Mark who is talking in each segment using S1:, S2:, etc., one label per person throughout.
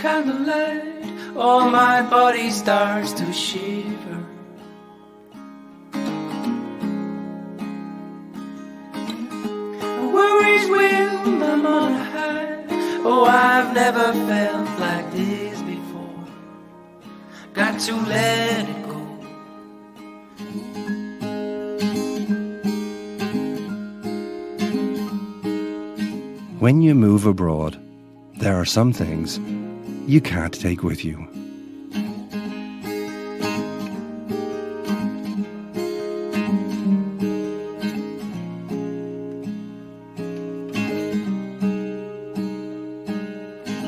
S1: candlelight, oh, my body starts to shiver. Worries will I'm on a high, oh, I've never felt like this before. Got to let it go.
S2: When you move abroad, there are some things you can't take with you.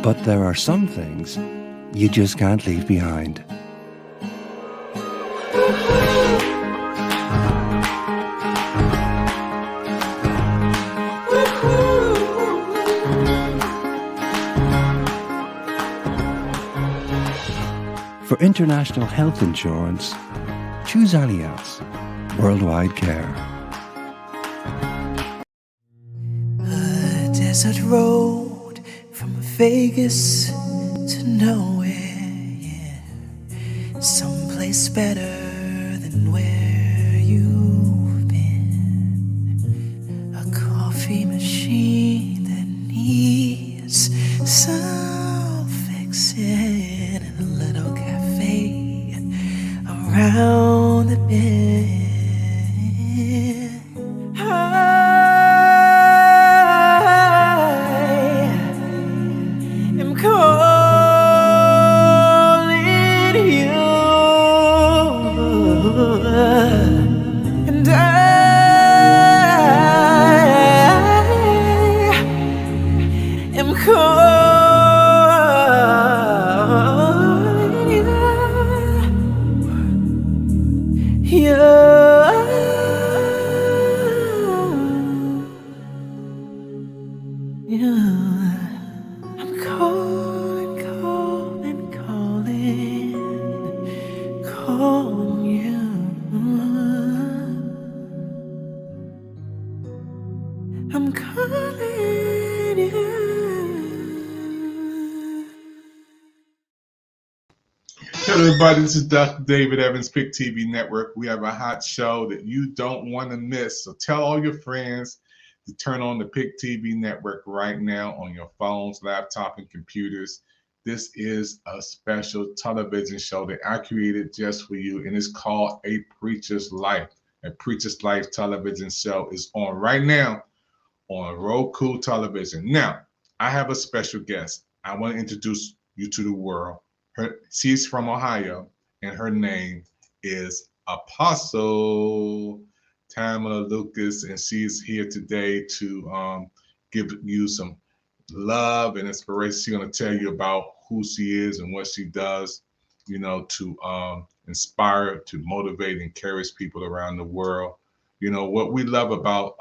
S2: But there are some things you just can't leave behind. For international health insurance, choose Allianz Worldwide Care.
S3: A desert road from Vegas to nowhere, yeah. Someplace better than where you've been. A coffee machine that needs some fixing. A little cafe around the bend. I am calling you, and I am calling. I'm calling you. I'm calling you.
S4: Hello everybody, this is Dr. David Evans, Pick TV Network. We have a hot show that you don't want to miss. So tell all your friends to turn on the Pick TV Network right now on your phones, laptop, and computers. This is a special television show that I created just for you, and it's called A Preacher's Life. A Preacher's Life television show is on right now on Roku television. Now, I have a special guest. I want to introduce you to the world. She's from Ohio, and her name is Apostle Tamala Lucas, and she's here today to give you some love and inspiration. She's going to tell you about who she is and what she does, you know, to inspire, to motivate, and encourage people around the world. You know, what we love about,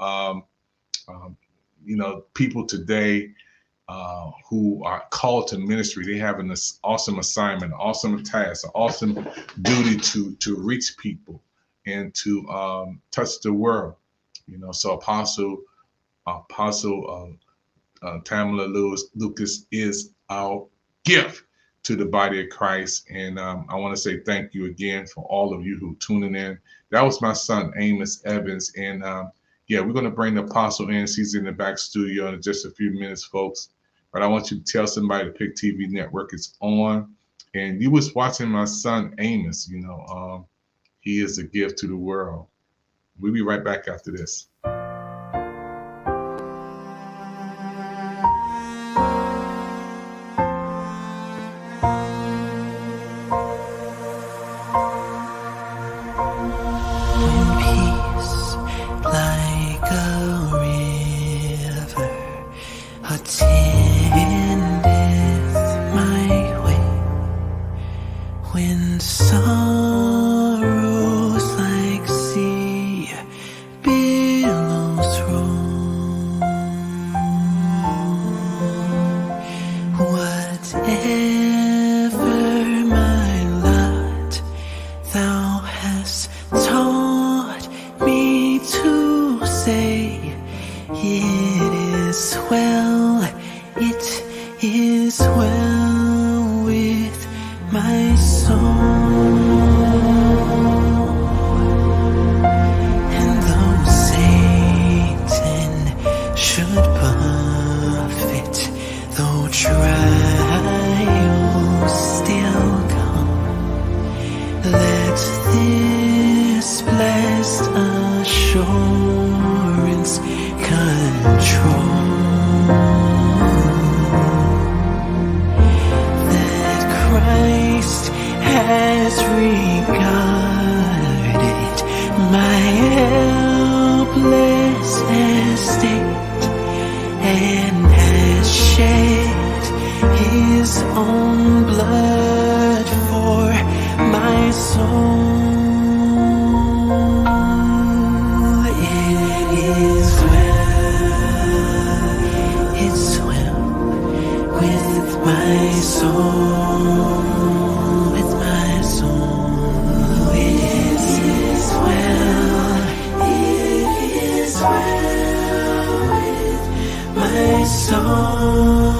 S4: you know, people today who are called to ministry. They have an awesome assignment, awesome task, an awesome duty to reach people and to touch the world. You know, so Apostle Tamala Lucas is our gift to the body of Christ. And I want to say thank you again for all of you who tuning in. That was my son, Amos Evans. And yeah, we're going to bring the Apostle in. She's in the back studio in just a few minutes, folks. But I want you to tell somebody the Pick TV Network is on. And you was watching my son, Amos. You know, he is a gift to the world. We'll be right back after this.
S3: When sorrows like sea billows roam, whatever my lot, thou hast taught me to say, it is well, it is well. my soul. And though Satan should buffet, though trials still come, let this blessed assurance control that Christ has regarded my helpless estate and has shed his own blood for my soul. It is well, it's well with my soul, with my soul. It is well, it is well with my soul.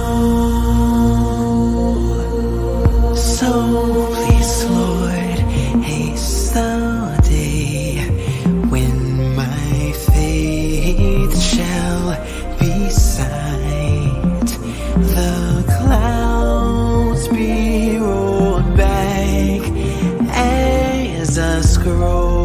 S3: So please, Lord, haste the day when my faith shall beside the clouds be rolled back as a scroll.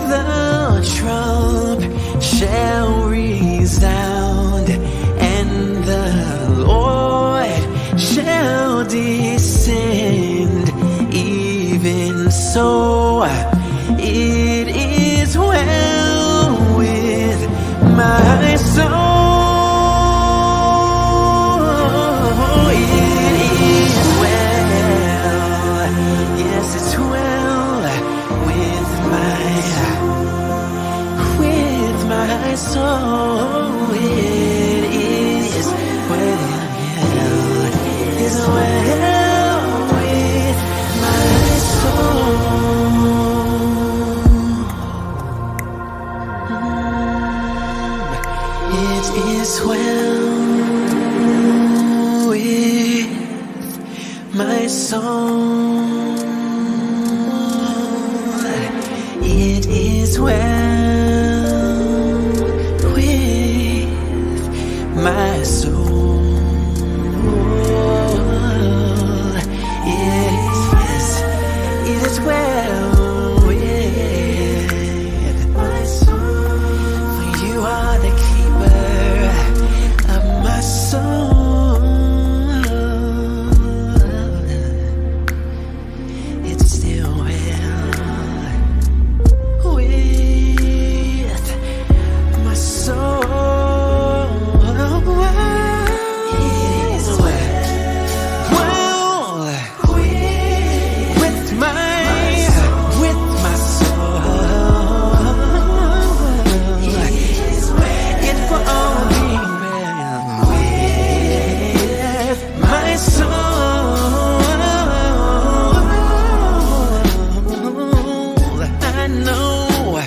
S3: The trump shall resound, and the Lord shall descend. Even so, it is well with my soul. It is well, yes, it's well with my soul. It is well, is well with my soul. It is well with my soul. It is well with my soul. It is well with my soul. For you are the keeper of my soul. It's still well with my soul. It is well with my soul. It will all be well with my soul. I know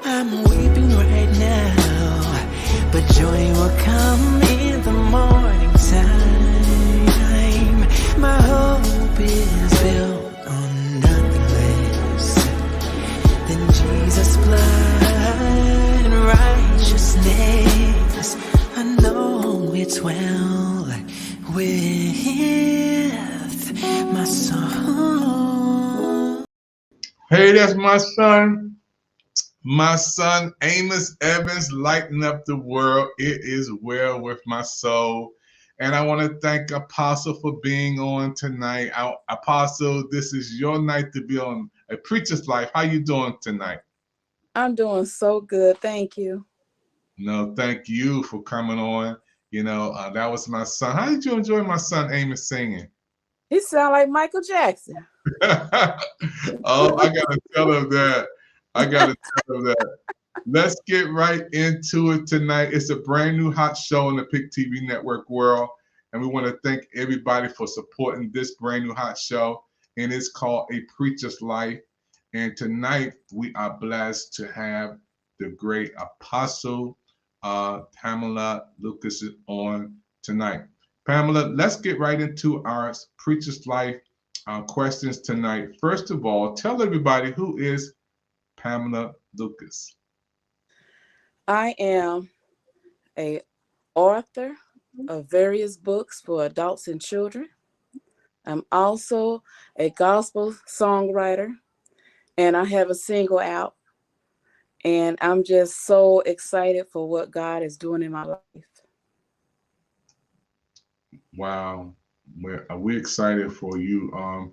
S3: I'm weeping right now, but joy will come in the morning time. My hope is built on nothing less than Jesus' blood and righteousness. I know it's well with my soul.
S4: Hey, that's my son. My son Amos Evans, lighting up the world. It is well with my soul. And I want to thank Apostle for being on tonight. Apostle, this is your night to be on A Preacher's Life. How you doing tonight?
S5: I'm doing so good. Thank you.
S4: No, thank you for coming on. You know, that was my son. How did you enjoy my son Amos singing?
S5: He sound like Michael Jackson.
S4: Oh, I got to tell him that. Let's get right into it tonight. It's a brand new hot show on the Pick TV Network world. And we want to thank everybody for supporting this brand new hot show. And it's called A Preacher's Life. And tonight we are blessed to have the great Apostle Pamela Lucas on tonight. Pamela, let's get right into our Preacher's Life questions tonight. First of all, tell everybody, who is Pamela Lucas?
S5: I am a author of various books for adults and children. I'm also a gospel songwriter, and I have a single out. And I'm just so excited for what God is doing in my life.
S4: Wow, we're excited for you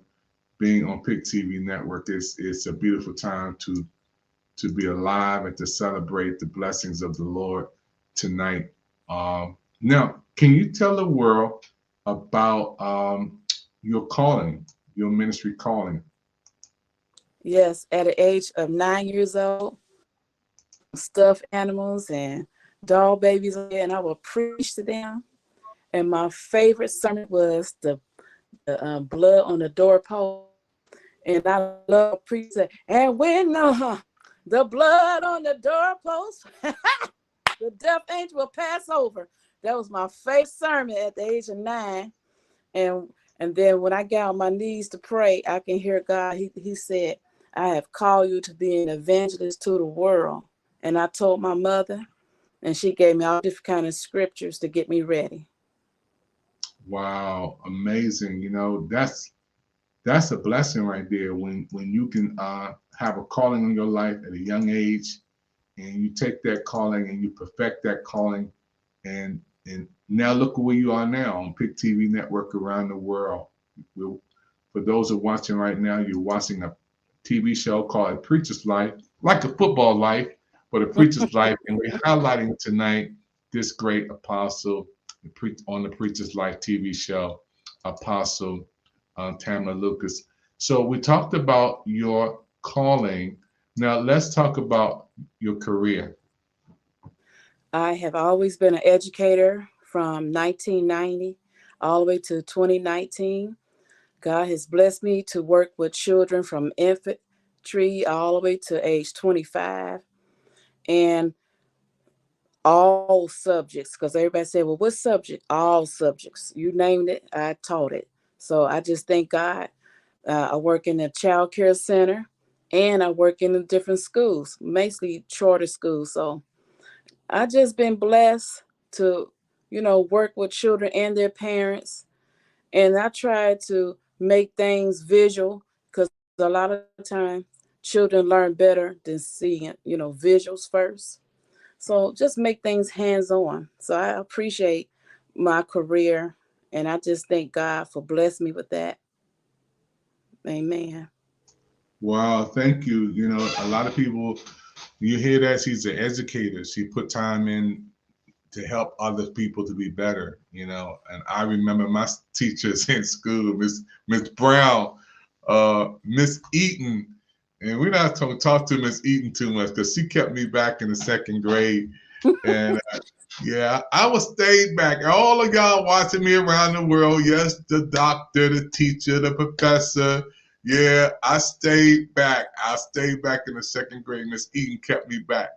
S4: being on Pick TV Network. It's a beautiful time to be alive and to celebrate the blessings of the Lord tonight. Now, can you tell the world about your calling, your ministry calling?
S5: Yes, at the age of 9 years old, stuffed animals and doll babies, and I would preach to them. And my favorite sermon was the blood on the doorpost. And I love preaching. And when the blood on the doorpost, the death angel will pass over. That was my favorite sermon at the age of 9. And then when I got on my knees to pray, I can hear God. He said, I have called you to be an evangelist to the world. And I told my mother, and she gave me all different kind of scriptures to get me ready.
S4: Wow, amazing. You know, that's a blessing right there when you can have a calling in your life at a young age, and you take that calling and you perfect that calling, and now look at where you are now on Pick TV Network around the world. For those who are watching right now, you're watching a TV show called Preacher's Life, like a football life, but a preacher's life, and we're highlighting tonight this great apostle on the Preacher's Life TV show, Apostle Tamala Lucas. So we talked about your calling. Now let's talk about your career.
S5: I have always been an educator from 1990 all the way to 2019. God has blessed me to work with children from infantry all the way to age 25, and all subjects, because everybody said, well, what subject? All subjects. You named it, I taught it. So I just thank God. I work in a child care center, and I work in the different schools, mostly charter schools. So I just been blessed to, work with children and their parents. And I try to make things visual, because a lot of the time children learn better than seeing, visuals first. So just make things hands-on. So I appreciate my career, and I just thank God for blessing me with that. Amen.
S4: Wow, thank you. You know, a lot of people, you hear that she's an educator. She put time in to help other people to be better, And I remember my teachers in school, Miss Brown, Miss Eaton, and we're not going to talk to Miss Eaton too much because she kept me back in the second grade. And yeah, I was stayed back. All of y'all watching me around the world, yes, the doctor, the teacher, the professor. Yeah, I stayed back. I stayed back in the second grade. Miss Eaton kept me back.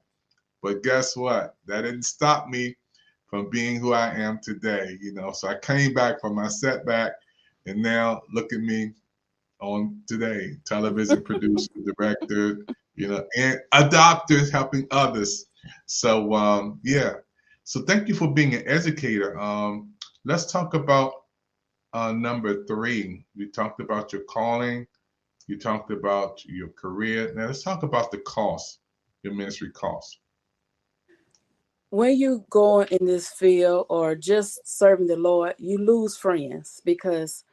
S4: But guess what? That didn't stop me from being who I am today, So I came back from my setback, and now look at me on today, television producer, director, and a doctor helping others. So yeah. So thank you for being an educator. Let's talk about number 3. We talked about your calling. You talked about your career. Now let's talk about the cost, your ministry cost.
S5: When you go in this field or just serving the Lord, you lose friends because,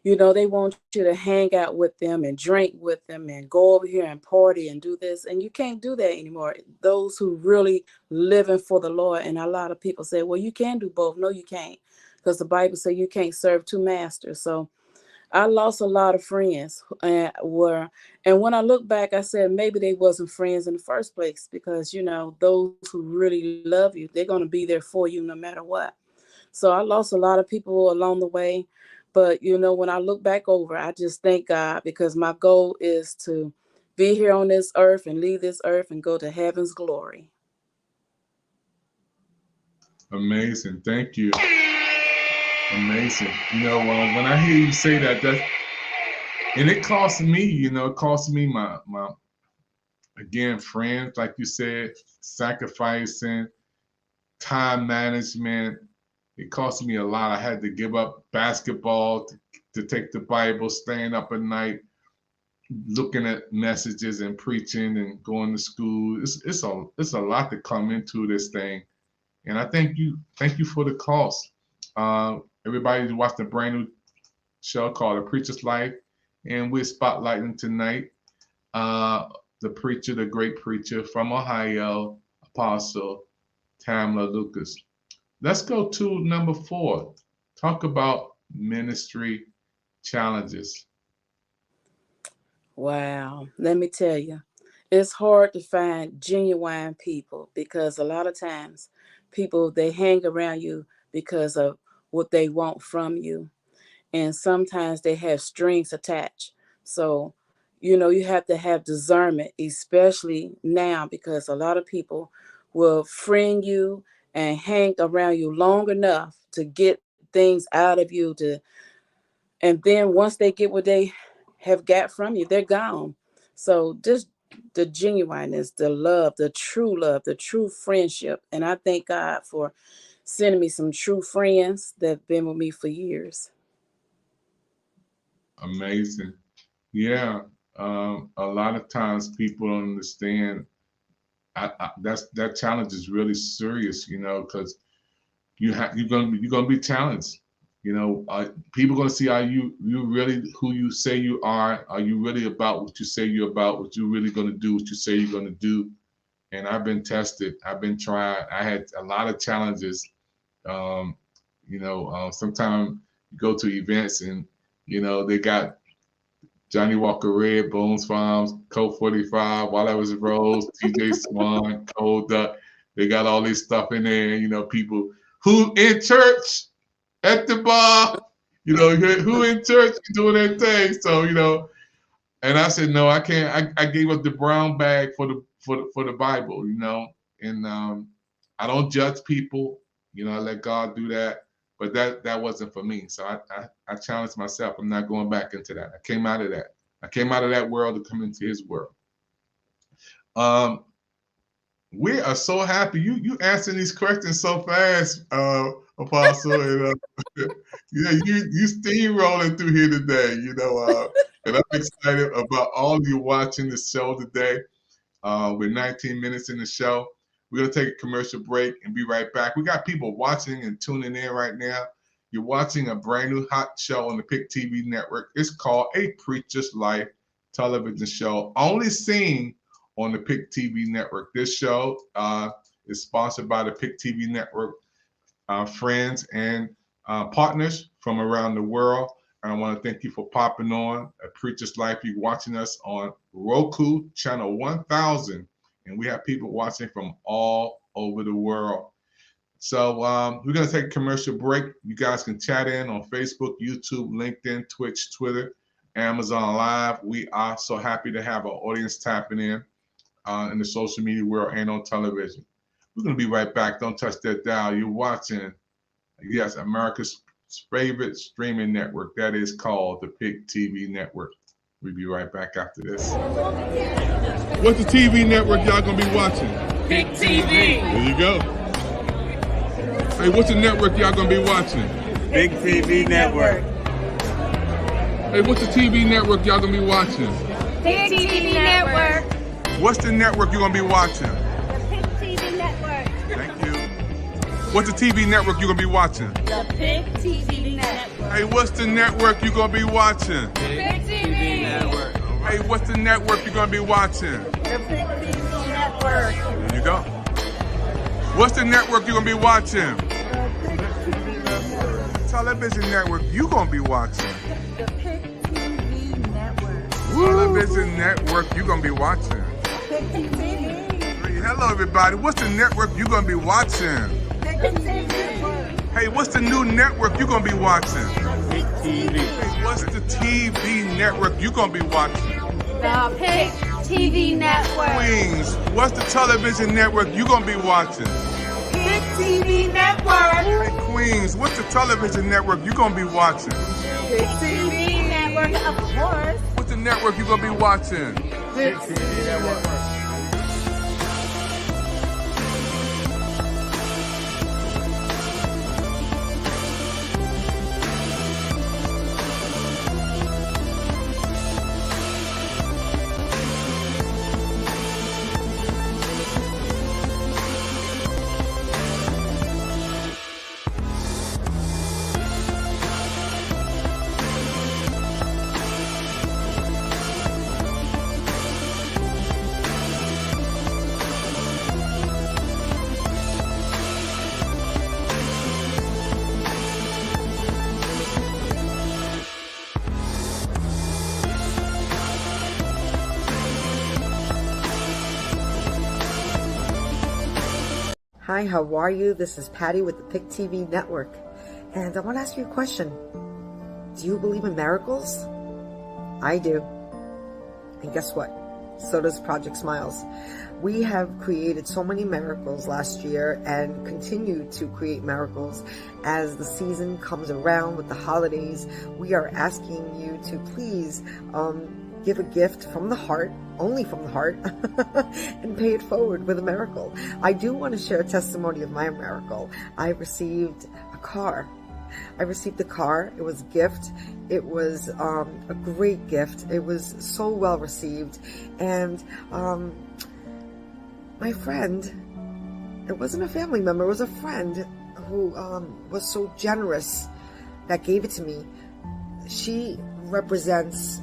S5: they want you to hang out with them and drink with them and go over here and party and do this. And you can't do that anymore. Those who really living for the Lord. And a lot of people say, well, you can do both. No, you can't. Because the Bible says you can't serve 2 masters. So I lost a lot of friends, and when I look back, I said maybe they wasn't friends in the first place, because those who really love you, they're going to be there for you no matter what. So I lost a lot of people along the way, but when I look back over, I just thank God, because my goal is to be here on this earth and leave this earth and go to heaven's glory.
S4: Amazing, thank you. Amazing. You know, when I hear you say that, and it costs me, it costs me my again, friends, like you said, sacrificing, time management. It cost me a lot. I had to give up basketball to take the Bible, staying up at night, looking at messages and preaching and going to school. It's a lot to come into this thing. And I thank you for the cost. Everybody's watching a brand new show called The Preacher's Life, and we're spotlighting tonight the preacher, the great preacher from Ohio, Apostle Tamla Lucas. Let's go to number 4. Talk about ministry challenges.
S5: Wow. Let me tell you, it's hard to find genuine people because a lot of times people, they hang around you because of what they want from you. And sometimes they have strings attached. So, you have to have discernment, especially now, because a lot of people will friend you and hang around you long enough to get things out of you, and then once they get what they have got from you, they're gone. So just the genuineness, the love, the true friendship. And I thank God for sending me some true friends that have been with me for years.
S4: Amazing. Yeah. A lot of times people don't understand that challenge is really serious, because you're gonna be challenged. People gonna see, are you really who you say you are? Are you really about what you say you're about? What you really gonna do? What you say you're gonna do? And I've been tested. I've been tried. I had a lot of challenges. Sometimes you go to events and they got Johnny Walker Red, Bones Farms, Colt 45, While I Was Rose, TJ Swan, Cold Duck. They got all this stuff in there. People who in church at the bar, who in church doing their thing. So, and I said, no, I can't. I gave up the brown bag for the Bible, and I don't judge people. I let God do that. But that wasn't for me. So I challenged myself. I'm not going back into that. I came out of that. I came out of that world to come into his world. We are so happy. You answering these questions so fast, Apostle. And, you steamrolling through here today, and I'm excited about all of you watching the show today. We're 19 minutes in the show. We're going to take a commercial break and be right back. We got people watching and tuning in right now. You're watching a brand new hot show on the PIC TV network. It's called A Preacher's Life television show, only seen on the PIC TV network. This show is sponsored by the PIC TV network, friends and partners from around the world. And I want to thank you for popping on A Preacher's Life. You're watching us on Roku, channel 1000. And we have people watching from all over the world. So we're going to take a commercial break. You guys can chat in on Facebook, YouTube, LinkedIn, Twitch, Twitter, Amazon Live. We are so happy to have our audience tapping in the social media world and on television. We're going to be right back. Don't touch that dial. You're watching, yes, America's favorite streaming network. That is called the PIC TV network. We'll be right back after this. What's the TV network y'all gonna be watching?
S1: PIC TV.
S4: There you go. Hey, what's the network y'all gonna be watching?
S6: PIC TV Network.
S4: Hey, what's the TV network y'all gonna be watching?
S7: PIC TV Network.
S4: What's the network you gonna be watching?
S7: The PIC TV Network.
S4: Thank you. What's the TV network you gonna be watching?
S7: The PIC TV Network.
S4: Hey, what's the network you gonna be watching?
S7: PIC TV Network.
S4: Hey, what's the network you gonna be watching?
S7: The PIC TV Network.
S4: There you go. What's the network you gonna be watching? Television network you gonna be watching.
S7: The PIC TV Network.
S4: Television network you gonna be watching.
S7: PIC TV.
S4: Hello everybody. What's the network you gonna be watching?
S7: PIC TV Network.
S4: Hey, what's the new network you gonna be watching?
S6: PIC TV.
S4: Hey, what's the TV network you gonna be watching?
S7: The PIC TV Network.
S4: Queens. What's the television network you gonna be watching?
S7: PIC TV Network.
S8: Hey, Queens, what's the television network you gonna be watching?
S7: Pick TV Network, of course.
S8: What's the network you gonna be watching?
S7: Pick TV Network.
S9: Hi, how are you? This is Patty with the Pick TV Network. And I want to ask you a question. Do you believe in miracles? I do. And guess what? So does Project Smiles. We have created so many miracles last year and continue to create miracles as the season comes around with the holidays. We are asking you to please give a gift from the heart, only from the heart, and pay it forward with a miracle. I do want to share a testimony of my miracle. I received a car. I received a car. It was a gift. It was a great gift. It was so well received. And my friend, it wasn't a family member, it was a friend who was so generous that gave it to me. She represents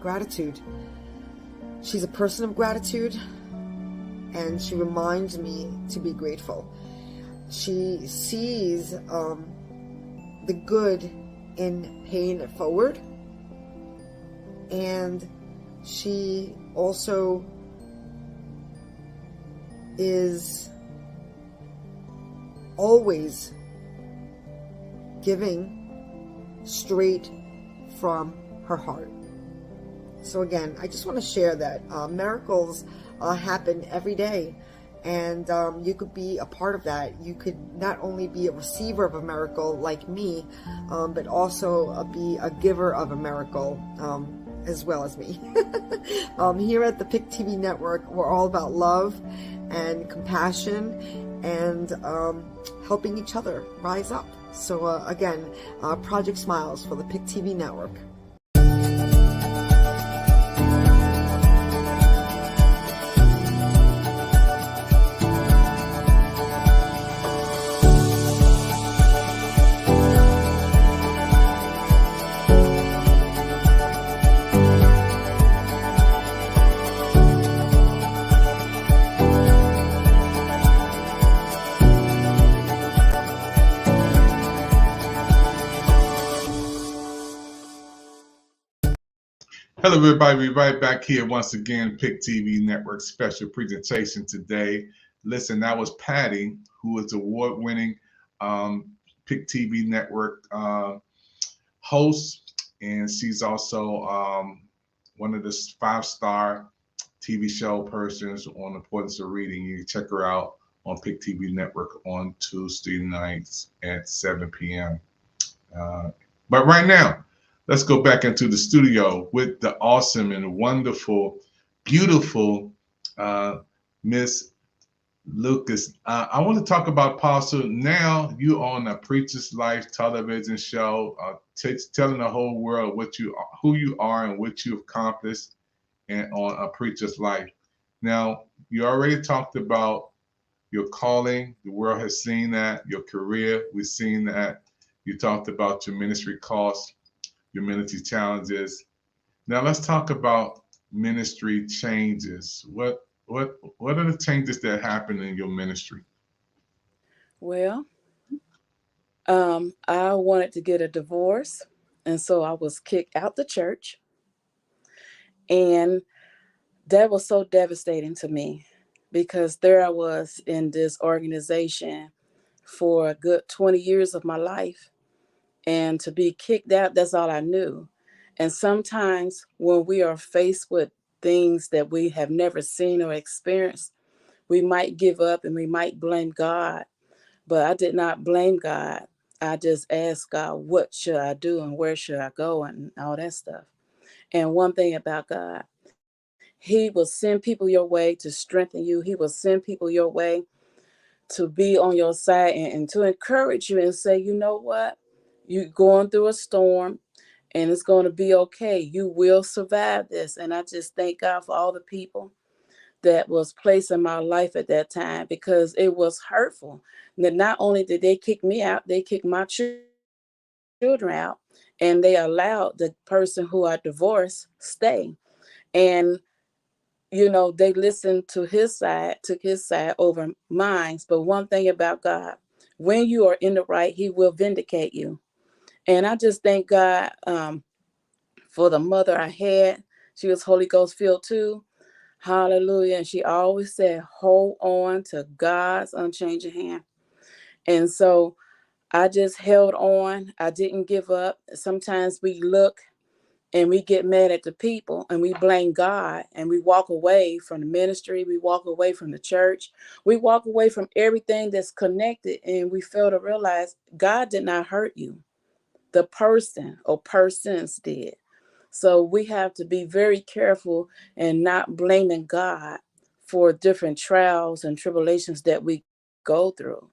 S9: gratitude. She's a person of gratitude, and she reminds me to be grateful. She sees the good in paying it forward, and she also is always giving straight from her heart. So again, I just want to share that miracles happen every day, and you could be a part of that. You could not only be a receiver of a miracle like me, but also be a giver of a miracle as well as me. Here at the Pick TV Network, we're all about love and compassion and helping each other rise up. So again, Project Smiles for the Pick TV Network.
S4: Hello, everybody. We're right back here once again. Pick TV Network special presentation today. Listen, that was Patty, who is award-winning Pick TV Network host, and she's also one of the 5-star TV show persons on the importance of reading. You can check her out on Pick TV Network on Tuesday nights at 7 p.m. But right now, let's go back into the studio with the awesome and wonderful, beautiful Miss Lucas. I want to talk about Apostle. Now you're on a Preacher's Life television show, telling the whole world who you are and what you've accomplished and on a Preacher's Life. Now, you already talked about your calling. The world has seen that. Your career, we've seen that. You talked about your ministry costs, your ministry challenges. Now let's talk about ministry changes. What are the changes that happen in your ministry?
S5: Well, I wanted to get a divorce, and so I was kicked out the church, and that was so devastating to me because there I was in this organization for a good 20 years of my life. And to be kicked out, that's all I knew. And sometimes when we are faced with things that we have never seen or experienced, we might give up and we might blame God. But I did not blame God. I just asked God, what should I do and where should I go and all that stuff. And one thing about God, he will send people your way to strengthen you. He will send people your way to be on your side and to encourage you and say, you know what? You're going through a storm and it's going to be okay. You will survive this. And I just thank God for all the people that was placed in my life at that time, because it was hurtful. That not only did they kick me out, they kicked my children out, and they allowed the person who I divorced stay. And they listened to his side, took his side over mine. But one thing about God, when you are in the right, he will vindicate you. And I just thank God for the mother I had. She was Holy Ghost filled too. Hallelujah. And she always said, hold on to God's unchanging hand. And so I just held on. I didn't give up. Sometimes we look and we get mad at the people and we blame God and we walk away from the ministry. We walk away from the church. We walk away from everything that's connected, and we fail to realize God did not hurt you. The person or persons did. So we have to be very careful and not blaming God for different trials and tribulations that we go through.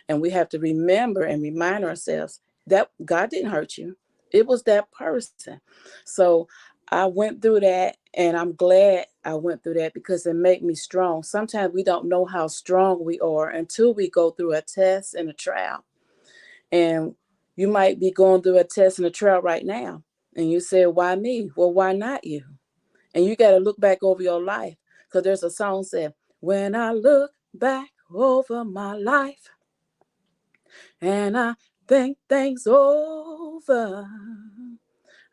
S5: And we have to remember and remind ourselves that God didn't hurt you. It was that person. So I went through that, and I'm glad I went through that because it made me strong. Sometimes we don't know how strong we are until we go through a test and a trial. And you might be going through a test and a trial right now. And you say, why me? Well, why not you? And you got to look back over your life, because there's a song said, when I look back over my life and I think things over,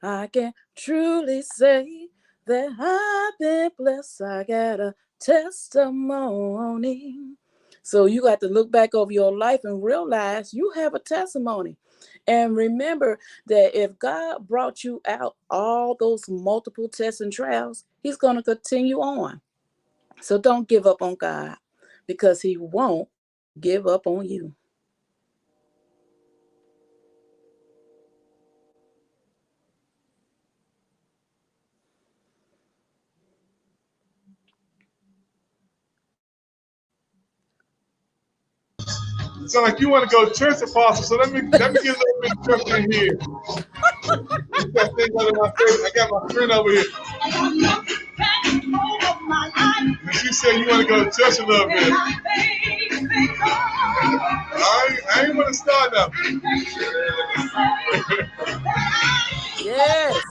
S5: I can truly say that I've been blessed. I got a testimony. So you got to look back over your life and realize you have a testimony. And remember that if God brought you out all those multiple tests and trials, he's going to continue on. So don't give up on God, because he won't give up on you.
S4: Sound like you want to go to church, Apostle. So let me get a little bit of church in here. I got my friend over here. And she said you want to go to church a little bit. I ain't want to start nothing.
S5: Yes.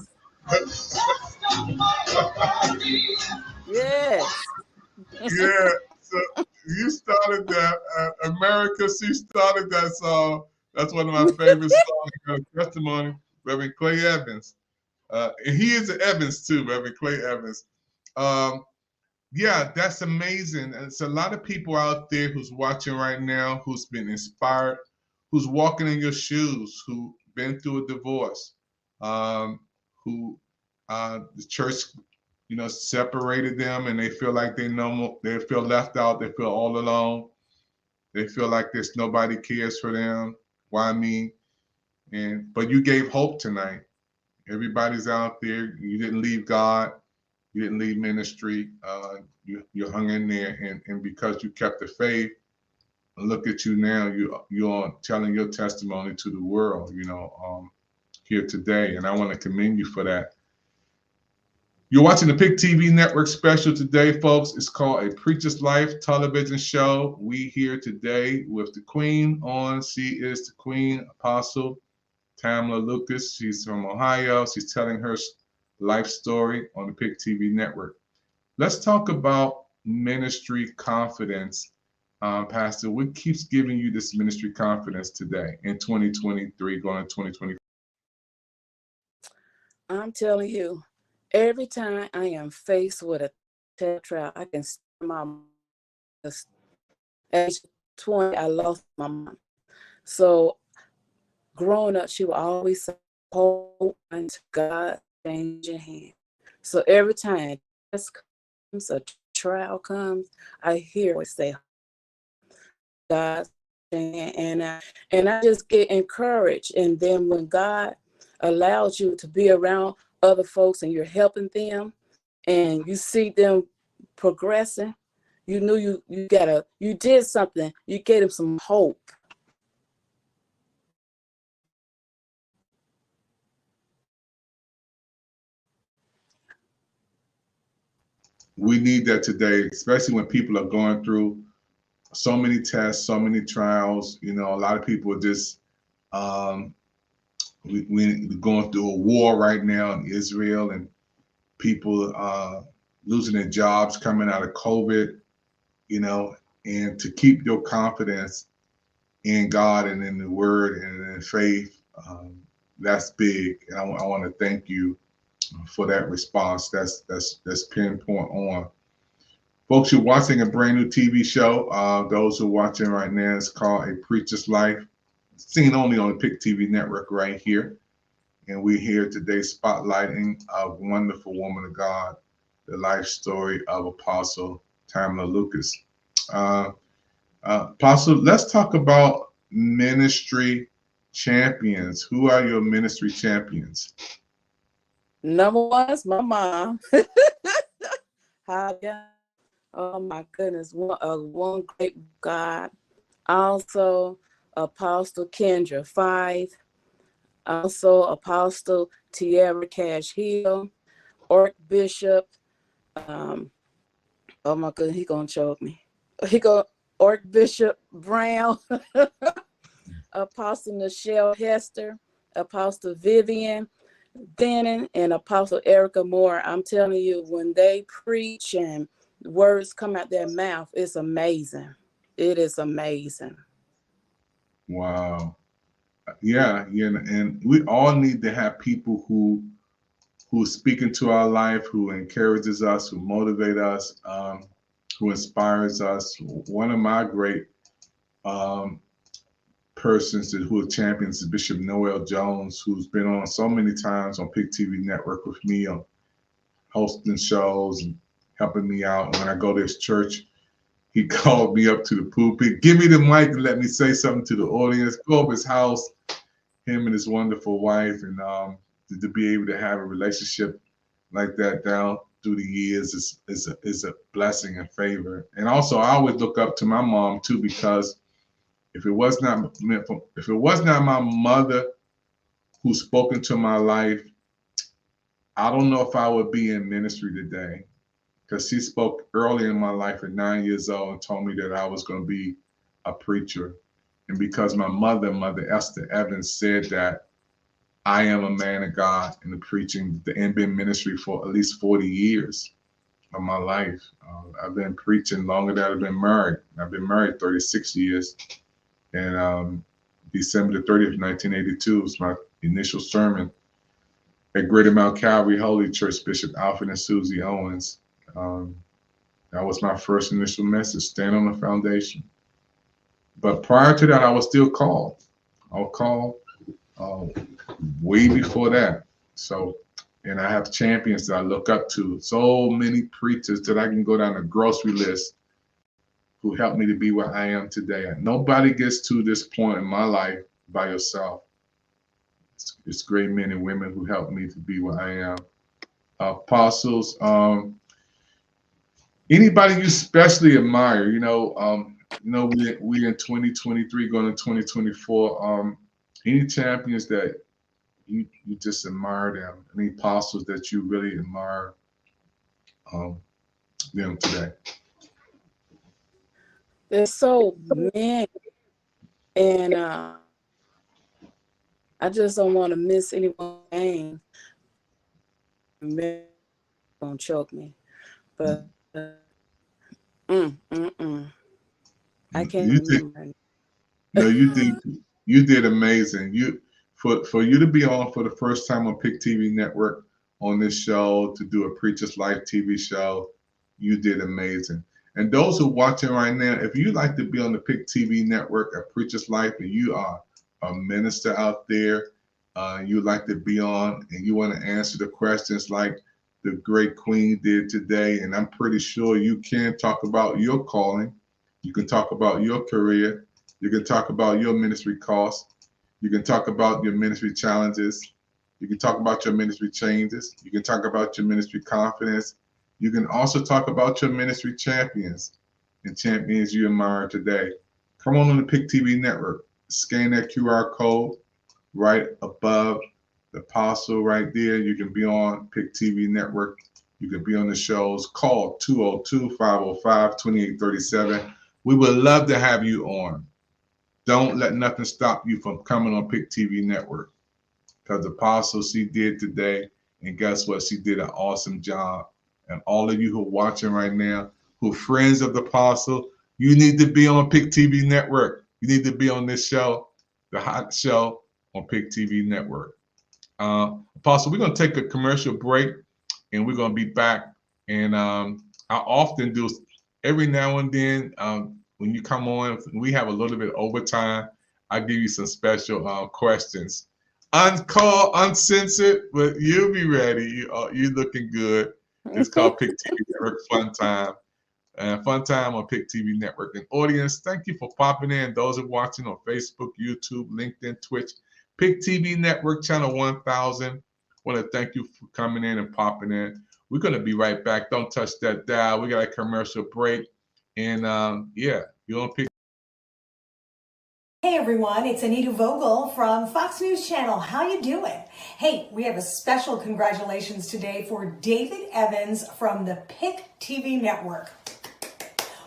S5: Yes.
S4: Yeah. So you started that. America, she started that song. That's one of my favorite songs. Testimony, Reverend Clay Evans. And he is an Evans too, Reverend Clay Evans. Yeah, that's amazing. And it's a lot of people out there who's watching right now, who's been inspired, who's walking in your shoes, who been through a divorce, who the church, separated them, and they feel like they feel left out, they feel all alone, they feel like there's nobody cares for them. Why me? But you gave hope tonight. Everybody's out there. You didn't leave God. You didn't leave ministry. You hung in there, and because you kept the faith, look at you now. You're telling your testimony to the world. Here today, and I want to commend you for that. You're watching the PIC TV Network special today, folks. It's called A Preacher's Life television show. We here today with the Queen on. She is the Queen Apostle Tamla Lucas. She's from Ohio. She's telling her life story on the PIC TV Network. Let's talk about ministry confidence. Pastor, what keeps giving you this ministry confidence today in 2023, going to 2024?
S5: I'm telling you, every time I am faced with a trial, I can see my age 20, I lost my mom. So growing up, she would always say, hold on to God's changing hand. So every time this comes a trial comes, I hear it say, God, and I just get encouraged. And then when God allows you to be around other folks and you're helping them, and you see them progressing, you knew you did something. You gave them some hope.
S4: We need that today, especially when people are going through so many tests, so many trials. You know, a lot of people are just we're going through a war right now in Israel, and people losing their jobs coming out of COVID. You know, and to keep your confidence in God and in the Word and in faith, that's big. And I want to thank you for that response. That's pinpoint on. Folks, you're watching a brand new TV show. Those who are watching right now, it's called A Preacher's Life, seen only on the Pick TV network right here. And we're here today spotlighting a wonderful woman of God, the life story of Apostle Tamala Lucas. Apostle, let's talk about ministry champions. Who are your ministry champions?
S5: Number one is my mom. Oh my goodness, one great God. Also, Apostle Kendra 5. Also, Apostle Tierra Cash Hill, Archbishop. Oh my goodness, he gonna choke me. Archbishop Brown, Apostle Nichelle Hester, Apostle Vivian Dennon, and Apostle Erica Moore. I'm telling you, when they preach and words come out their mouth, it's amazing. It is amazing.
S4: Wow. Yeah, and we all need to have people who speak into our life, who encourages us, who motivate us, who inspires us. One of my great persons who are champions is Bishop Noel Jones, who's been on so many times on Pick TV Network with me on hosting shows and helping me out. When I go to his church, he called me up to the pulpit, give me the mic and let me say something to the audience, go up his house, him and his wonderful wife, and to be able to have a relationship like that down through the years is a blessing and favor. And also, I always look up to my mom too, because if it was not my mother who spoke into my life, I don't know if I would be in ministry today. Because she spoke early in my life at 9 years old and told me that I was going to be a preacher. And because my mother, Mother Esther Evans, said that, I am a man of God in the preaching and been ministry for at least 40 years of my life. I've been preaching longer than I've been married. I've been married 36 years. And December the 30th, 1982 was my initial sermon at Greater Mount Calvary Holy Church, Bishop Alfred and Susie Owens. That was my first initial message, stand on the foundation. But prior to that, I was still called. I was called way before that. So, and I have champions that I look up to. So many preachers that I can go down a grocery list who helped me to be where I am today. Nobody gets to this point in my life by yourself. It's great men and women who helped me to be where I am. Apostles, anybody you especially admire, we in 2023 going to 2024. Any champions that you just admire them? Any apostles that you really admire them today?
S5: There's so many, and I just don't want to miss anyone's name. Gonna choke me, but I can't remember.
S4: No, you did amazing. For you to be on for the first time on Pick TV Network on this show, to do a Preacher's Life TV show, you did amazing. And those who are watching right now, if you'd like to be on the Pick TV Network, A Preacher's Life, and you are a minister out there, you'd like to be on and you want to answer the questions like the great Queen did today. And I'm pretty sure you can talk about your calling. You can talk about your career. You can talk about your ministry costs. You can talk about your ministry challenges. You can talk about your ministry changes. You can talk about your ministry confidence. You can also talk about your ministry champions and champions you admire today. Come on the PIC TV network. Scan that QR code right above the apostle right there. You can be on PIC TV network. You can be on the shows. Call 202-505-2837. We would love to have you on. Don't let nothing stop you from coming on PIC TV network, because Apostle, she did today, and guess what? She did an awesome job. And all of you who are watching right now, who are friends of the Apostle, you need to be on PIC TV network. You need to be on this show, the hot show on PIC TV network. Apostle, we're going to take a commercial break, and we're going to be back. And I often do, every now and then, when you come on, we have a little bit of overtime. I give you some special questions. Uncalled, uncensored, but you'll be ready. You're looking good. It's called PIC TV Network Fun Time. Fun Time on PIC TV Network. And audience, thank you for popping in. Those who are watching on Facebook, YouTube, LinkedIn, Twitch, PIC TV Network, channel 1000. I want to thank you for coming in and popping in. We're going to be right back. Don't touch that dial. We got a commercial break. And yeah, you're on PIC.
S10: Hey everyone, it's Anita Vogel from Fox News Channel. How you doing? Hey, we have a special congratulations today for David Evans from the PIC TV Network.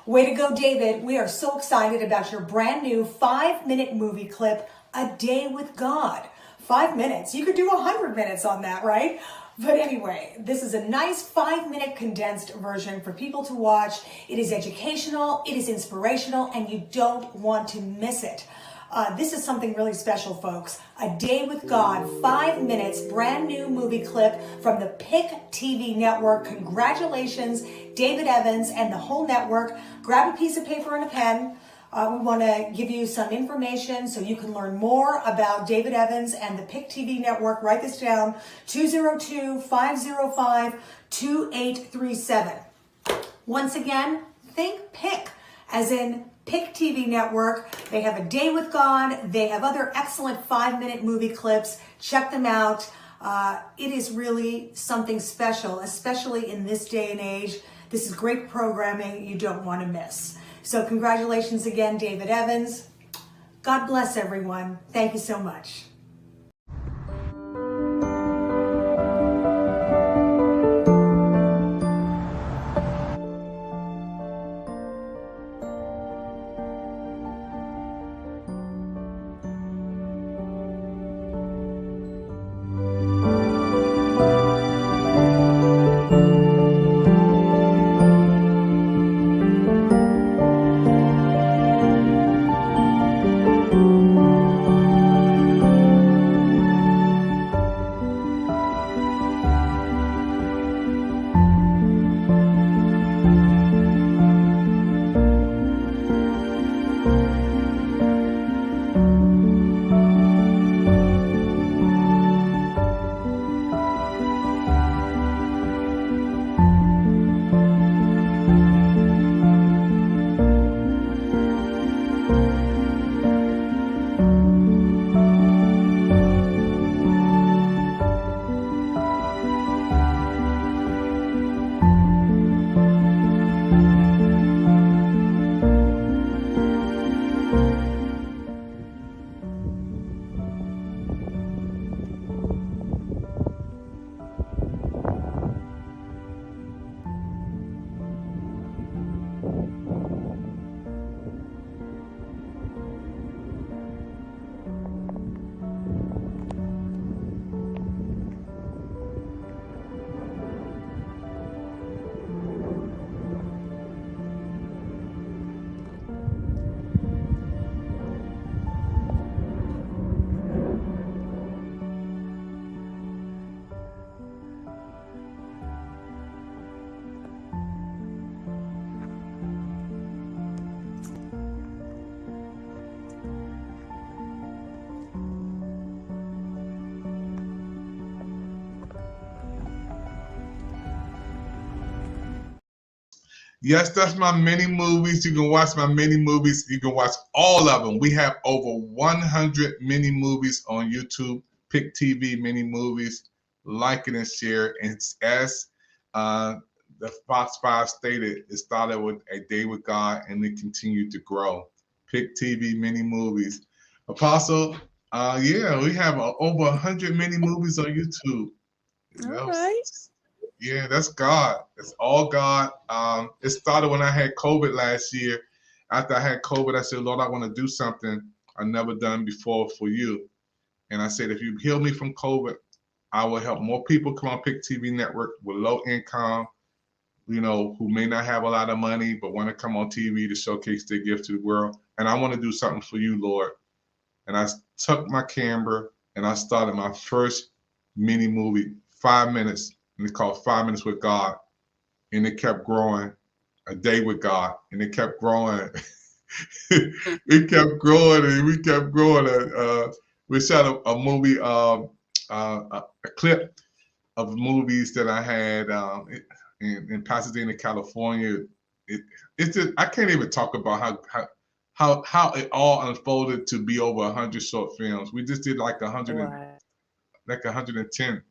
S10: Way to go, David. We are so excited about your brand new 5-minute movie clip, A Day with God. 5 minutes. You could do 100 minutes on that, right? But anyway, this is a nice 5-minute condensed version for people to watch. It is educational, it is inspirational, and you don't want to miss it. This is something really special, folks. A Day with God, 5 minutes, brand new movie clip from the PIC TV network. Congratulations, David Evans and the whole network. Grab a piece of paper and a pen. We want to give you some information so you can learn more about David Evans and the PIC TV network. Write this down, 202-505-2837. Once again, think PIC, as in PIC TV network. They have A Day with God. They have other excellent 5-minute movie clips. Check them out. It is really something special, especially in this day and age. This is great programming you don't want to miss. So congratulations again, David Evans. God bless everyone. Thank you so much.
S4: Yes, that's my mini movies. You can watch my mini movies. You can watch all of them. We have over 100 mini movies on YouTube. Pick TV mini movies. Like it and share. And as the Fox 5 stated, it started with A Day with God and it continued to grow. Pick TV mini movies. Apostle, yeah, we have over 100 mini movies on YouTube.
S5: All right.
S4: Yeah, that's God. It's all God. It started when I had COVID last year. After I had COVID, I said, Lord, I want to do something I've never done before for you. And I said, if you heal me from COVID, I will help more people come on Pick TV Network with low income, you know, who may not have a lot of money, but want to come on TV to showcase their gift to the world. And I want to do something for you, Lord. And I took my camera and I started my first mini movie, 5 minutes. And it's called 5 Minutes with God. And it kept growing. A Day with God. And it kept growing. It kept growing and we kept growing. We shot a movie, a clip of movies that I had in Pasadena, California. It's just, I can't even talk about how it all unfolded to be over 100 short films. We just did like 110.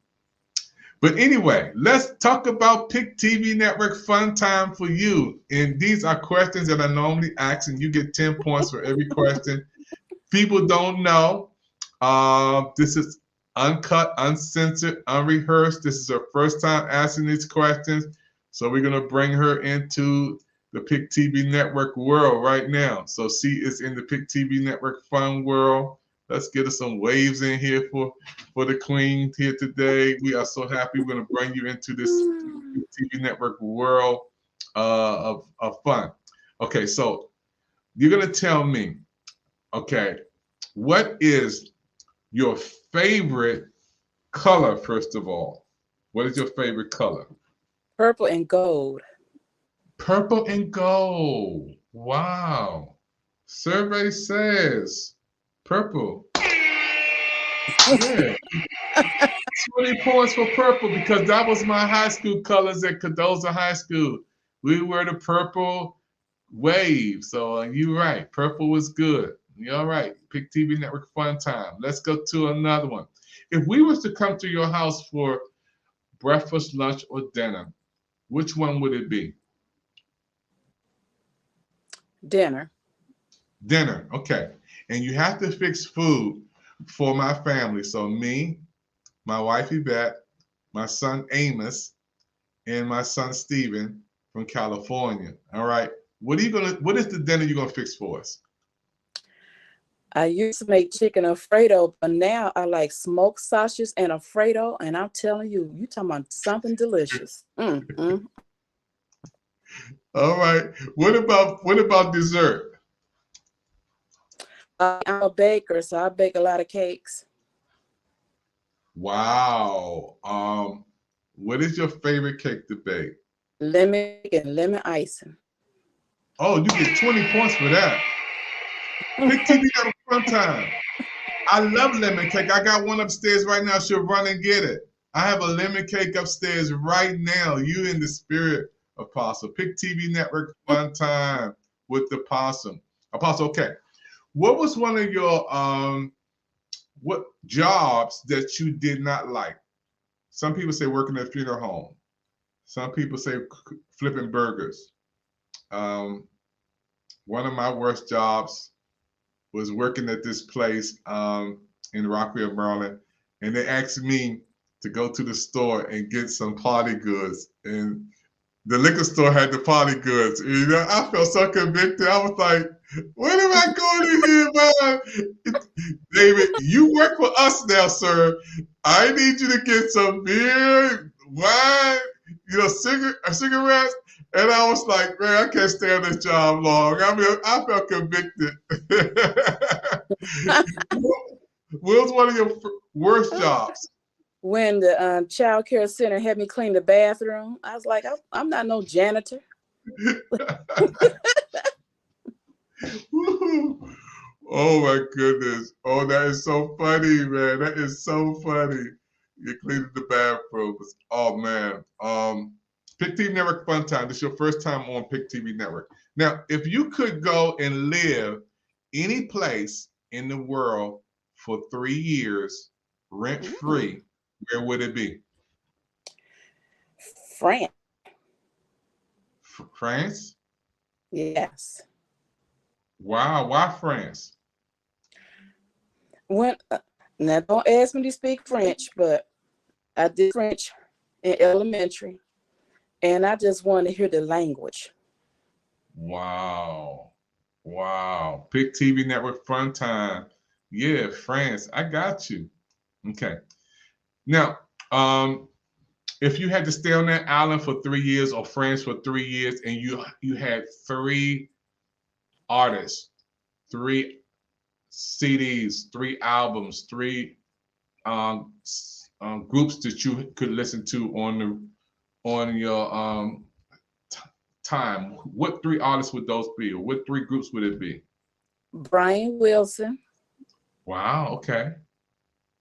S4: But anyway, let's talk about Pick TV Network Fun Time for you. And these are questions that I normally ask, and you get 10 points for every question. People don't know. This is uncut, uncensored, unrehearsed. This is her first time asking these questions. So we're going to bring her into the Pick TV Network world right now. So she is in the Pick TV Network fun world. Let's get us some waves in here for the queen here today. We are so happy. We're going to bring you into this TV network world of fun. Okay, so you're going to tell me, okay, what is your favorite color, first of all? What is your favorite color?
S5: Purple and gold.
S4: Purple and gold. Wow. Survey says purple. Yeah. 20 points for purple because that was my high school colors at Cardozo High School. We were the purple wave. So you're right. Purple was good. You're all right. Pick TV Network Fun Time. Let's go to another one. If we was to come to your house for breakfast, lunch, or dinner, which one would it be?
S5: Dinner.
S4: Dinner. Okay. And you have to fix food for my family. So me, my wife Yvette, my son Amos, and my son Steven from California. All right. What is the dinner you're gonna fix for us?
S5: I used to make chicken Alfredo, but now I like smoked sausages and Alfredo, and I'm telling you, you talking about something delicious.
S4: All right. What about dessert?
S5: I'm a baker, so I bake a lot of cakes.
S4: Wow. What is your favorite cake to bake?
S5: Lemon and lemon icing.
S4: Oh, you get 20 points for that. Pick TV Network Fun Time. I love lemon cake. I got one upstairs right now. She'll run and get it. I have a lemon cake upstairs right now. You in the spirit, Apostle. Pick TV Network Fun Time with the Possum. Apostle, okay. What was one of your what jobs that you did not like? Some people say working at a funeral home. Some people say flipping burgers. One of my worst jobs was working at this place in Rockville, Maryland, and they asked me to go to the store and get some party goods, and the liquor store had the party goods. You know, I felt so convicted. I was like, "What am I going in here, man?" David, you work for us now, sir. I need you to get some beer, wine, you know, cigarettes. And I was like, man, I can't stay on this job long. I mean, I felt convicted. What was one of your worst jobs?
S5: When the child care center had me clean the bathroom, I was like, I'm not no janitor.
S4: Oh my goodness. Oh, that is so funny, man. That is so funny. You cleaned the bathrooms. Oh man. Pick TV Network Fun Time. This is your first time on Pick TV Network. Now, if you could go and live any place in the world for 3 years, rent-free, where would it be?
S5: France.
S4: France?
S5: Yes.
S4: Wow, why France?
S5: Now don't ask me to speak French, but I did French in elementary, and I just want to hear the language.
S4: Wow. Wow. Pick TV Network Fun Time. Yeah, France. I got you. Okay. Now, if you had to stay on that island for 3 years or France for 3 years, and you had 3 artists, 3 CDs, 3 albums, 3 groups that you could listen to on your time, what 3 artists would those be, or what 3 groups would it be?
S5: Brian Wilson.
S4: Wow. Okay.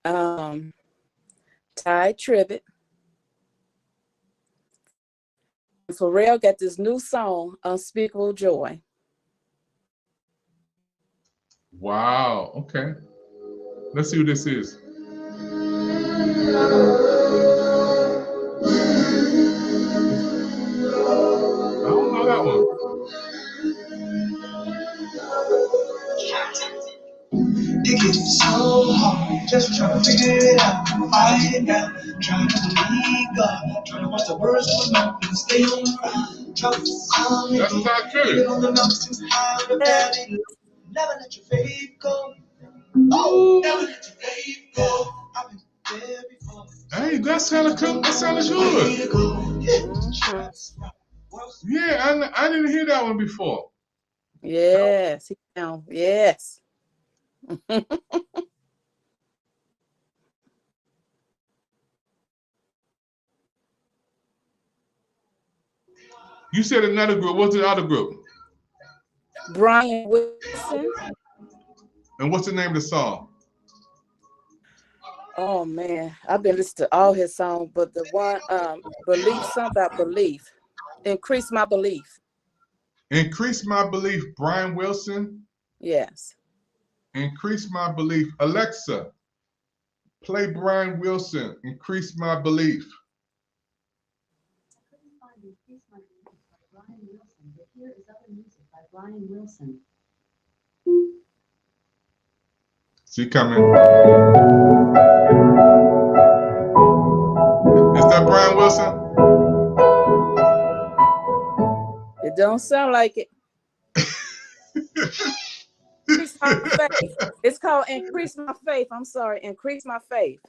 S5: Ty Tribbett. Pharrell got this new song, Unspeakable Joy.
S4: Wow. Okay. Let's see who this is. I don't know that one.
S1: It gets so hard, just trying to figure it out, find out, trying to believe God, trying to watch the words of my mouth and stay on the ground, trying to sound
S4: That's not good.
S1: on the mountains high, but daddy, never let your faith go. Oh, never let your faith go. I've been there before.
S4: Hey, that sounded good. That sounded good. Yeah, I didn't hear that one before.
S5: Yes, yes.
S4: You said another group. What's the other group?
S5: Brian Wilson.
S4: And what's the name of the song?
S5: Oh man, I've been listening to all his songs, but the one belief, something about belief. Increase my belief.
S4: Increase My Belief, Brian Wilson.
S5: Yes.
S4: Increase My Belief. Alexa, play Brian Wilson, Increase My Belief.
S11: I couldn't find Increase My Belief by Brian Wilson, but here is other music by Brian Wilson.
S4: She coming. Is that Brian Wilson?
S5: It don't sound like it. Increase my faith. It's called Increase My Faith. I'm sorry, Increase My Faith.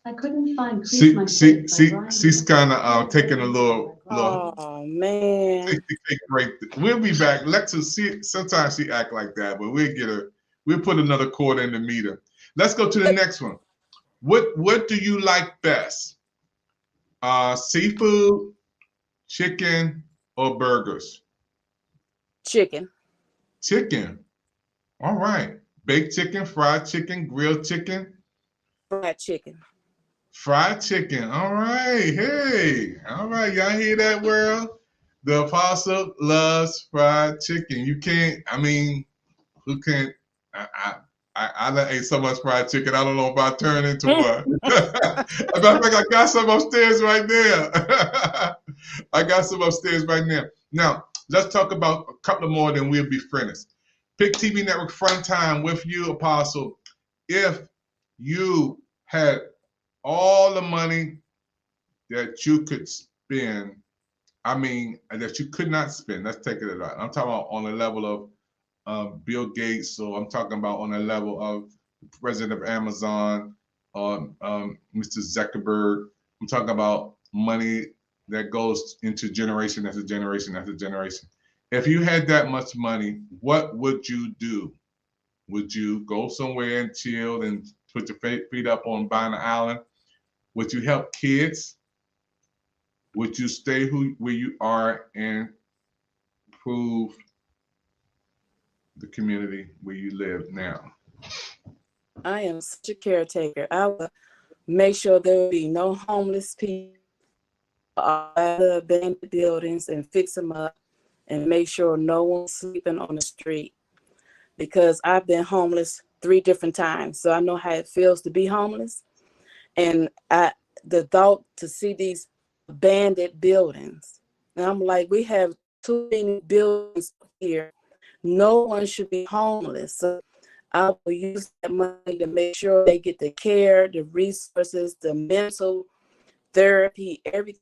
S11: I couldn't find Increase My Faith by Brian
S4: She's kind of taking a little.
S5: Oh man.
S4: Take break. We'll be back. Lexa, sometimes she act like that, but we'll put another quarter in the meter. Let's go to the next one. What do you like best? Seafood, chicken, or burgers?
S5: Chicken.
S4: Chicken. All right. Baked chicken, fried chicken, grilled chicken.
S5: Fried chicken.
S4: Fried chicken. All right. Hey. All right. Y'all hear that, world? The apostle loves fried chicken. You can't, I mean, who can't? I done ate so much fried chicken, I don't know if I turn into one. As a matter of fact, I got some upstairs right there. I got some upstairs right now. Now, let's talk about a couple more, then we'll be finished. Pick TV Network Fun Time with you, Apostle. If you had all the money that you could spend, I mean, that you could not spend, let's take it out. I'm talking about on the level of Bill Gates, so I'm talking about on the level of the president of Amazon, Mr. Zuckerberg. I'm talking about money that goes into generation after generation after generation. If you had that much money, what would you do? Would you go somewhere and chill and put your feet up on buying an island? Would you help kids? would you stay where you are and improve the community where you live now?
S5: I am such a caretaker. I will make sure there will be no homeless people at the abandoned buildings and fix them up and make sure no one's sleeping on the street, because I've been homeless 3 different times. So I know how it feels to be homeless. And the thought to see these abandoned buildings, and I'm like, we have too many buildings here. No one should be homeless. So I will use that money to make sure they get the care, the resources, the mental therapy, everything.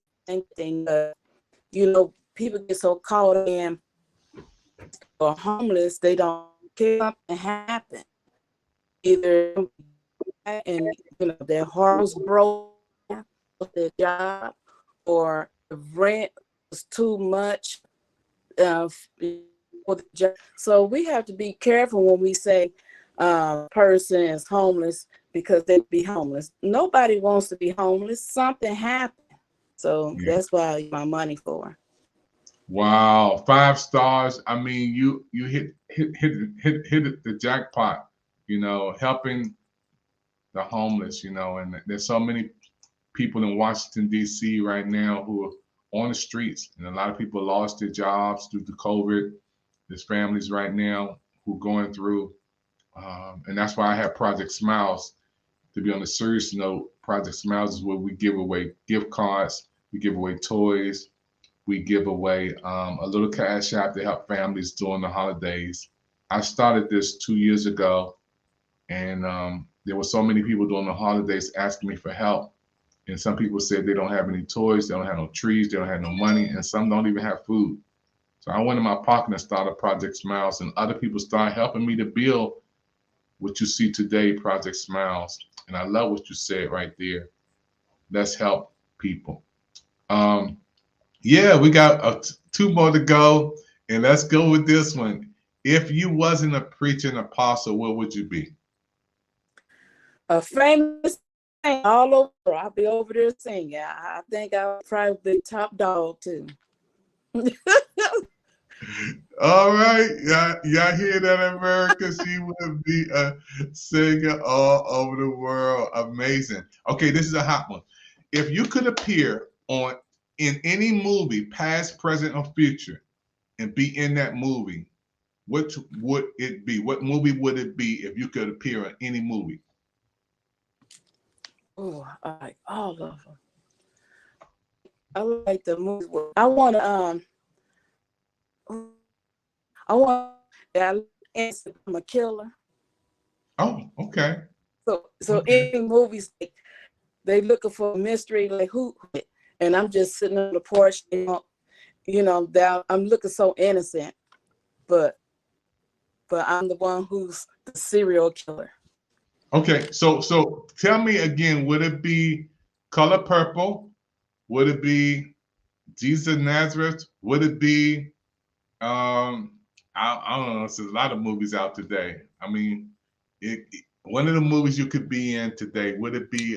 S5: You know, people get so caught in or homeless, they don't care something happen. Either and you know their heart was broke, their job, or the rent was too much for the job. So we have to be careful when we say person is homeless because they be homeless. Nobody wants to be homeless. Something happened. So that's what I use my money for.
S4: Wow, 5 stars. I mean, you hit the jackpot, you know, helping the homeless, you know, and there's so many people in Washington, D.C. right now who are on the streets, and a lot of people lost their jobs due to COVID. There's families right now who are going through, and that's why I have Project Smiles. To be on a serious note, Project Smiles is where we give away gift cards, we give away toys, we give away a little cash app to help families during the holidays. I started this 2 years ago, and there were so many people during the holidays asking me for help. And some people said they don't have any toys, they don't have no trees, they don't have no money, and some don't even have food. So I went in my pocket and started Project Smiles, and other people started helping me to build what you see today, Project Smiles. And I love what you said right there. Let's help people. Yeah, we got 2 more to go, and let's go with this one. If you wasn't a preacher and apostle, what would you be?
S5: A famous thing all over. I'll be over there singing. I think I'll probably be top dog too.
S4: All right, y'all hear that, America? She would be a singer all over the world. Amazing. Okay, this is a hot one. If you could appear in any movie, past, present, or future, and be in that movie, what would it be? What movie would it be if you could appear in any movie?
S5: Oh, I like all of them. I like the movie. I want that I'm a killer.
S4: Oh, okay.
S5: So any movies, they looking for a mystery, like who, and I'm just sitting on the porch, you know, that I'm looking so innocent, but I'm the one who's the serial killer.
S4: Okay, so tell me again, would it be Color Purple? Would it be Jesus of Nazareth? Would it be I don't know, there's a lot of movies out today. I mean, one of the movies you could be in today, would it be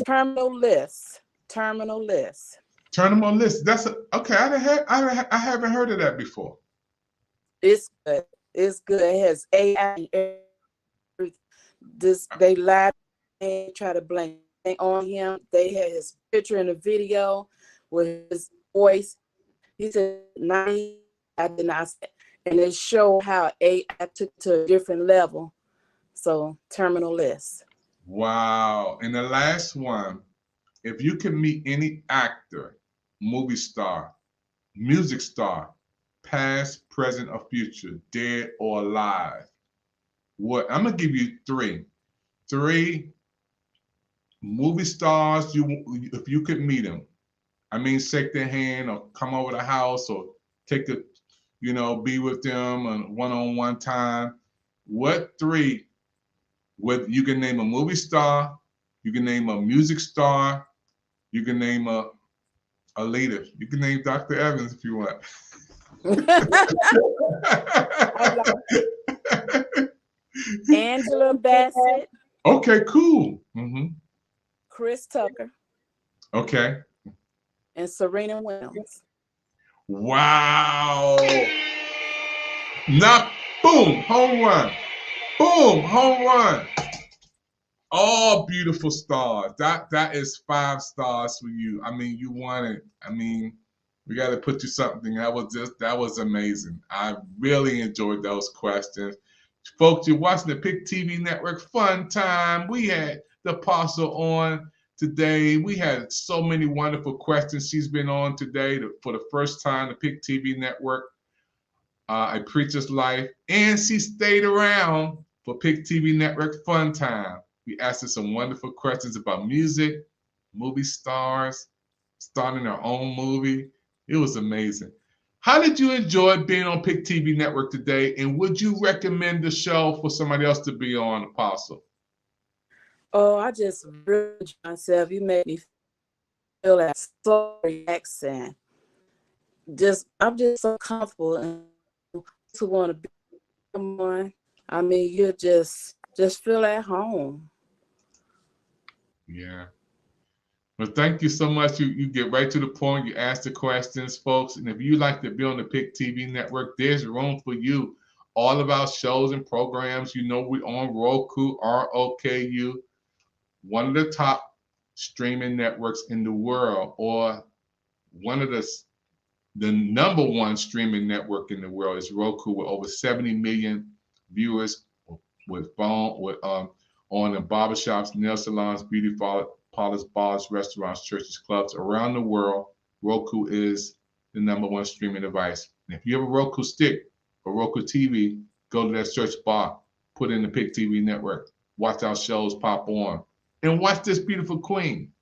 S5: Terminal List? Terminal List.
S4: Terminal List. That's okay. I haven't heard of that before.
S5: It's good. It's good. It has AI. They lied and try to blame on him. They had his picture in the video with his voice. He said, "90." I did not say, and it showed how AI took to a different level. So, Terminal List.
S4: Wow. And the last one, if you could meet any actor, movie star, music star, past, present, or future, dead or alive, what? I'm gonna give you 3 movie stars. If you could meet them, I mean, shake their hand or come over the house or take a, be with them on one-on-one time. What 3? You can name a movie star, you can name a music star, you can name a leader. You can name Dr. Evans if you want.
S5: Angela Bassett.
S4: Okay, cool. Mm-hmm.
S5: Chris Tucker.
S4: Okay.
S5: and Serena Williams.
S4: Wow. Now, boom, home run. Boom, home run. All beautiful stars. That is 5 stars for you. I mean, you won it. I mean, we got to put you something. That was amazing. I really enjoyed those questions. Folks, you're watching the Pick TV Network Fun Time. We had the Apostle on today. We had so many wonderful questions. She's been on today for the first time, the Pick TV Network, A Preacher's Life, and she stayed around for Pick TV Network Fun Time. We asked her some wonderful questions about music, movie stars, starting her own movie. It was amazing. How did you enjoy being on Pick TV Network today? And would you recommend the show for somebody else to be on, Apostle?
S5: Oh, I just really enjoyed myself. You made me feel that so relaxing. I'm just so comfortable and to want to be someone. I mean, you just feel at home.
S4: Yeah. Well, thank you so much. You get right to the point. You ask the questions, folks. And if you like to be on the Pick TV Network, there's room for you. All of our shows and programs, you know, we're on Roku, ROKU, one of the top streaming networks in the world, or one of the number one streaming network in the world is Roku, with over 70 million viewers on the barbershops, nail salons, beauty parlors, bars, restaurants, churches, clubs around the world. Roku is the number one streaming device. And if you have a Roku stick or Roku TV, go to that search bar, put in the Pick TV Network, watch our shows pop on, and watch this beautiful queen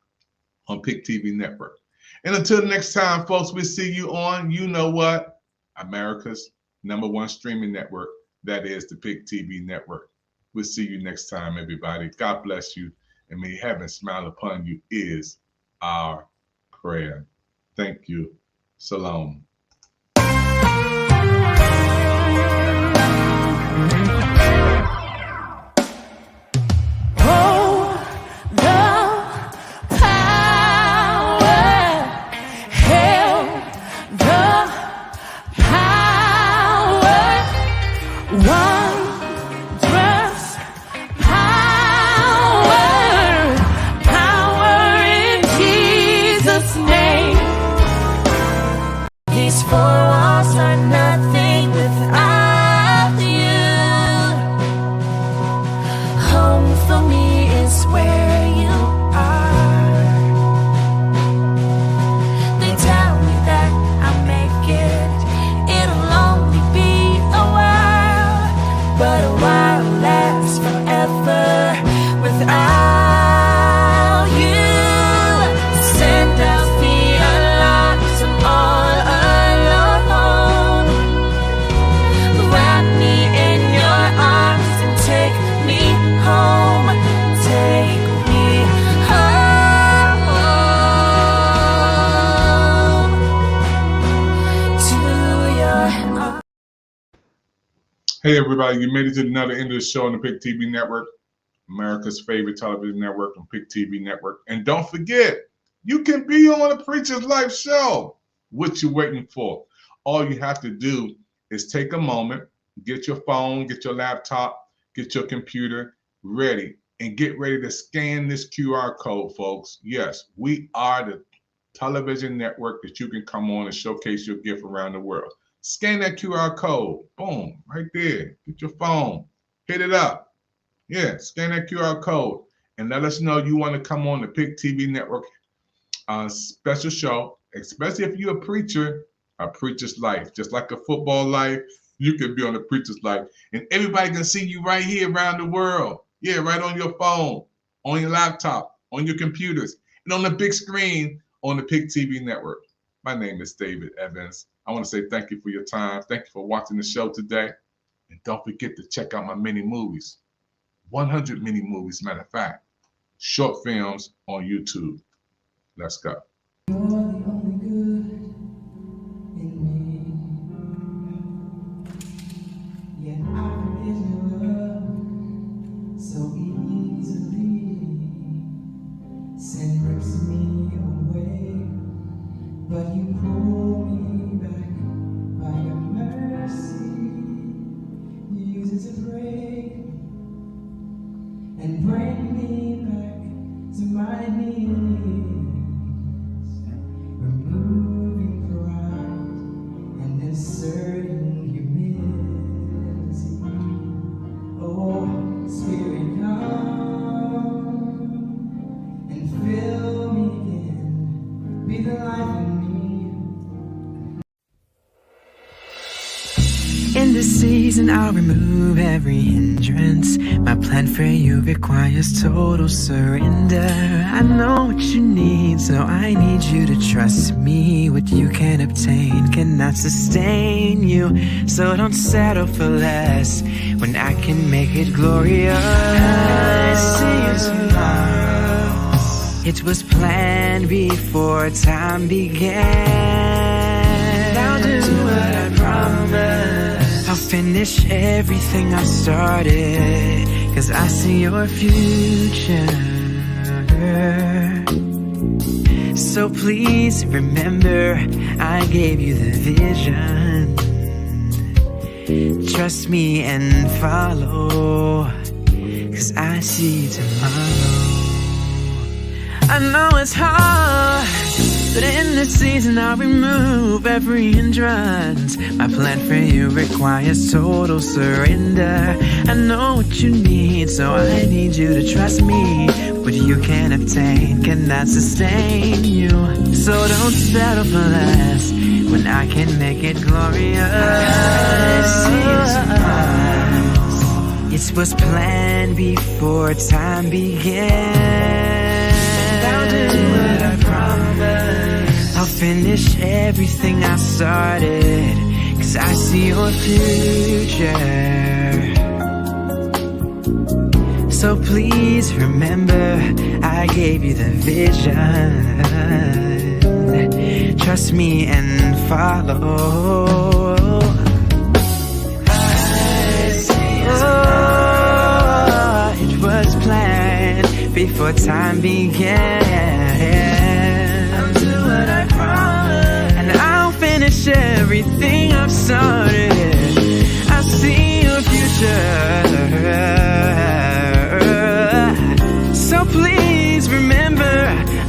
S4: on Pick TV Network. And until next time, folks, we'll see you on, you know what, America's number one streaming network. That is the Pick TV Network. We'll see you next time, everybody. God bless you, and may heaven smile upon you is our prayer. Thank you. Shalom. Hey, everybody, you made it to another end of the show on the Pick TV Network, America's favorite television network on Pick TV Network. And don't forget, you can be on a Preacher's Life show. What you waiting for? All you have to do is take a moment, get your phone, get your laptop, get your computer ready, and get ready to scan this QR code, folks. Yes, we are the television network that you can come on and showcase your gift around the world. Scan that QR code. Boom, right there. Get your phone. Hit it up. Yeah, scan that QR code and let us know you want to come on the Pick TV Network special show, especially if you're a preacher, A Preacher's Life. Just like a football life, you can be on a Preacher's Life. And everybody can see you right here around the world. Yeah, right on your phone, on your laptop, on your computers, and on the big screen on the Pick TV Network. My name is David Evans. I want to say thank you for your time. Thank you for watching the show today. And don't forget to check out my mini movies. 100 mini movies, matter of fact. Short films on YouTube. Let's go.
S1: You're the only good in me. Yet I forget your love so easily. Sin rips me away Spirit, come and fill me again. Be the life in me.
S3: In this season, I'll remove every hindrance. My plan for you requires total surrender. I know what you need, so I need you to trust me. What you can obtain cannot sustain you, so don't settle for less when I can make it glorious. I see you tomorrow. It was planned before time began. I'll do what I promised. I'll finish everything I started, 'cause I see your future. So please remember, I gave you the vision. Trust me and follow, 'cause I see tomorrow. I know it's hard, but in this season I'll remove every hindrance. My plan for you requires total surrender. I know what you need, so I need you to trust me. What you can obtain cannot sustain you, so don't settle for less when I can make it glorious. It was planned before time began. I'll do what I promised. I'll finish everything I started, 'cause I see your future. So please remember, I gave you the vision. Trust me and follow. It was planned before time began. I'll do what I promised, and I'll finish everything I've started. I see your future. So please remember,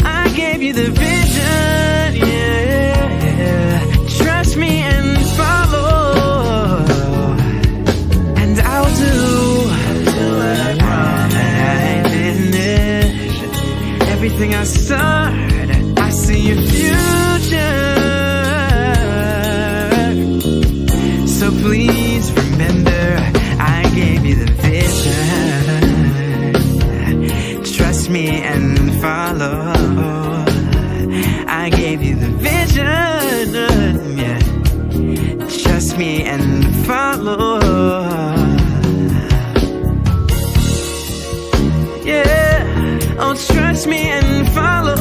S3: I gave you the vision, yeah. Trust me and follow, and I'll do what I promised. Finish everything I start. I see your future. So please remember, I gave you the vision. Trust me and follow. I gave you the vision, yeah. Trust me and follow. Yeah, oh, trust me and follow.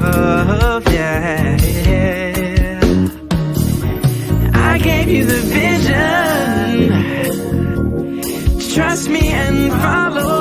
S3: Oh, yeah, yeah. I gave you the vision. Trust me and follow.